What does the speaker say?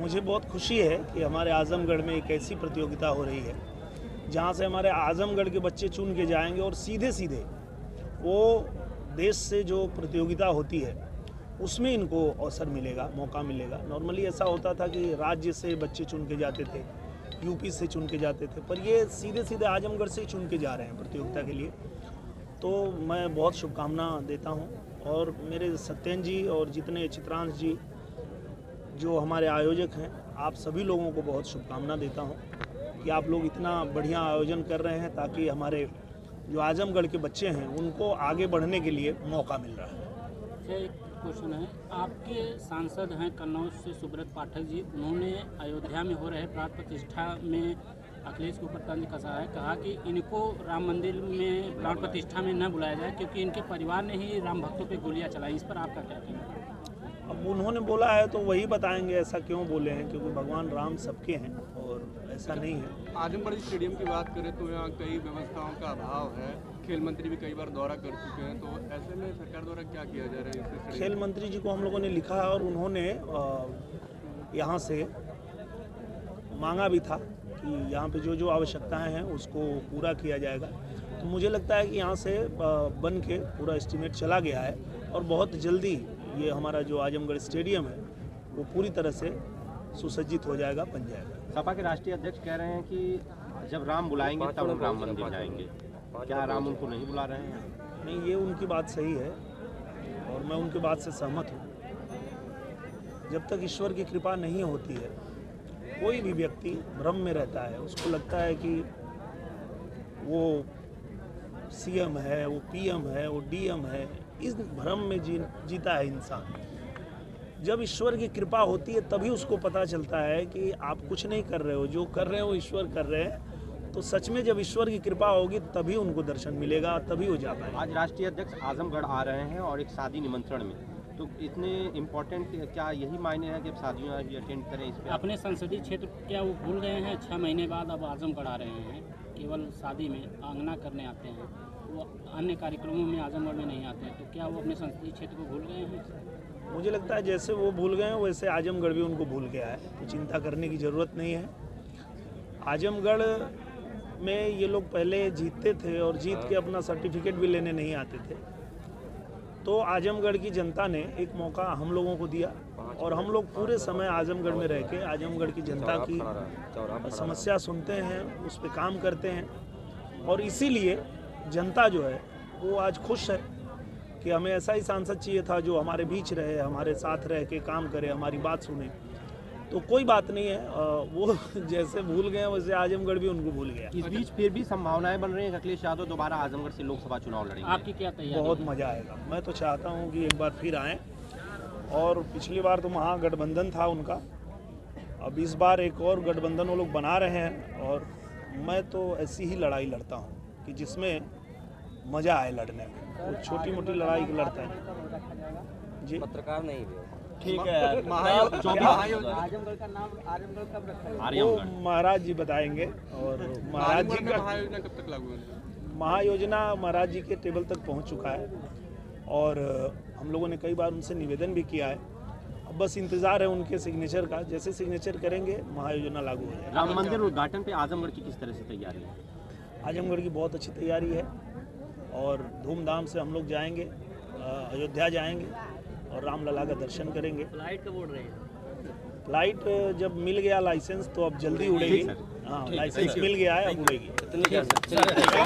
मुझे बहुत खुशी है कि हमारे आजमगढ़ में एक ऐसी प्रतियोगिता हो रही है जहां से हमारे आजमगढ़ के बच्चे चुन के जाएंगे और सीधे सीधे वो देश से जो प्रतियोगिता होती है उसमें इनको अवसर मिलेगा, मौका मिलेगा। नॉर्मली ऐसा होता था कि राज्य से बच्चे चुन के जाते थे, यूपी से चुन के जाते थे, पर ये सीधे सीधे आजमगढ़ से ही चुन के जा रहे हैं प्रतियोगिता के लिए। तो मैं बहुत शुभकामना देता हूँ और मेरे सत्येंद्र जी और जितने चित्रांश जी जो हमारे आयोजक हैं, आप सभी लोगों को बहुत शुभकामना देता हूँ कि आप लोग इतना बढ़िया आयोजन कर रहे हैं ताकि हमारे जो आजमगढ़ के बच्चे हैं उनको आगे बढ़ने के लिए मौका मिल रहा है। एक क्वेश्चन है, आपके सांसद हैं कन्नौज से सुब्रत पाठक जी, उन्होंने अयोध्या में हो रहे प्राण प्रतिष्ठा में अखिलेश के ऊपर तंज कसा है, कहा कि इनको राम मंदिर में प्राण प्रतिष्ठा में न बुलाया जाए क्योंकि इनके परिवार ने ही राम भक्तों पे गोलियां चलाई। इस पर आपका क्या कहना है? अब उन्होंने बोला है तो वही बताएंगे ऐसा क्यों बोले हैं, क्योंकि भगवान राम सबके हैं और ऐसा नहीं है। आजमगढ़ स्टेडियम की बात करें तो यहाँ कई व्यवस्थाओं का अभाव है, खेल मंत्री भी कई बार दौरा कर चुके हैं, तो ऐसे में सरकार द्वारा क्या किया जा रहा है? खेल मंत्री जी को हम लोगों ने लिखा है और उन्होंने यहाँ से मांगा भी था कि यहाँ पे जो जो आवश्यकताएं हैं उसको पूरा किया जाएगा। तो मुझे लगता है कि यहाँ से बन के पूरा एस्टीमेट चला गया है और बहुत जल्दी ये हमारा जो आजमगढ़ स्टेडियम है वो पूरी तरह से सुसज्जित हो जाएगा, बन जाएगा। सपा के राष्ट्रीय अध्यक्ष कह रहे हैं कि जब राम बुलाएंगे तब हम राम मंदिर जाएंगे। क्या राम उनको नहीं बुला रहे हैं? नहीं, ये उनकी बात सही है और मैं उनकी बात से सहमत हूँ। जब तक ईश्वर की कृपा नहीं होती है कोई भी व्यक्ति भ्रम में रहता है, उसको लगता है कि वो सीएम है, वो पीएम है, वो डीएम है। इस भ्रम में जीता है इंसान। जब ईश्वर की कृपा होती है तभी उसको पता चलता है कि आप कुछ नहीं कर रहे हो, जो कर रहे हो ईश्वर कर रहे हैं। तो सच में जब ईश्वर की कृपा होगी तभी उनको दर्शन मिलेगा, तभी हो जा पाएगा। आज राष्ट्रीय अध्यक्ष आजमगढ़ आ रहे हैं और एक शादी निमंत्रण में, तो इतने इम्पोर्टेंट क्या यही मायने हैं कि अब शादियाँ भी अटेंड करें? इस पर अपने संसदीय क्षेत्र क्या वो भूल गए हैं? 6 महीने बाद अब आजमगढ़ आ रहे हैं, केवल शादी में आंगना करने आते हैं, वो अन्य कार्यक्रमों में आजमगढ़ में नहीं आते हैं, तो क्या वो अपने संसदीय क्षेत्र को भूल गए हैं? मुझे लगता है जैसे वो भूल गए हैं वैसे आजमगढ़ भी उनको भूल गया है, तो चिंता करने की ज़रूरत नहीं है। आजमगढ़ में ये लोग पहले जीतते थे और जीत के अपना सर्टिफिकेट भी लेने नहीं आते थे, तो आजमगढ़ की जनता ने एक मौका हम लोगों को दिया और हम लोग पूरे समय आजमगढ़ में रह के आजमगढ़ की जनता की समस्या सुनते हैं, उस पर काम करते हैं और इसीलिए जनता जो है वो आज खुश है कि हमें ऐसा ही सांसद चाहिए था जो हमारे बीच रहे, हमारे साथ रह के काम करे, हमारी बात सुने। तो कोई बात नहीं है, वो जैसे भूल गए वैसे आजमगढ़ भी उनको भूल गया। इस बीच फिर भी संभावनाएं बन रही हैं अखिलेश यादव दोबारा आजमगढ़ से लोकसभा चुनाव लड़ेंगे। आपकी क्या तैयारी? बहुत मज़ा आएगा। मैं तो चाहता हूँ कि एक बार फिर आएँ, और पिछली बार तो महागठबंधन था उनका, अब इस बार एक और गठबंधन वो लोग बना रहे हैं और मैं तो ऐसी ही लड़ाई लड़ता हूँ कि जिसमें मज़ा आए लड़ने में। वो छोटी मोटी लड़ाई लड़ता है जी। पत्रकार नहीं भी ठीक है। आजमगढ़ का नाम आजमगढ़ कब रखा है? वो महाराज जी बताएंगे और महाराज जी का महायोजना कब तक लागू होगी? महायोजना महाराज जी के टेबल तक पहुंच चुका है और हम लोगों ने कई बार उनसे निवेदन भी किया है। अब बस इंतज़ार है उनके सिग्नेचर का, जैसे सिग्नेचर करेंगे महायोजना लागू हो जाएगा। राम मंदिर उद्घाटन पे आजमगढ़ की किस तरह से तैयारी है? आजमगढ़ की बहुत अच्छी तैयारी है और धूमधाम से हम लोग जाएंगे, अयोध्या जाएंगे और रामलला का दर्शन करेंगे। फ्लाइट कब उड़ रही है? फ्लाइट जब मिल गया लाइसेंस तो अब जल्दी उड़ेगी। हाँ, लाइसेंस मिल गया है, अब उड़ेगी।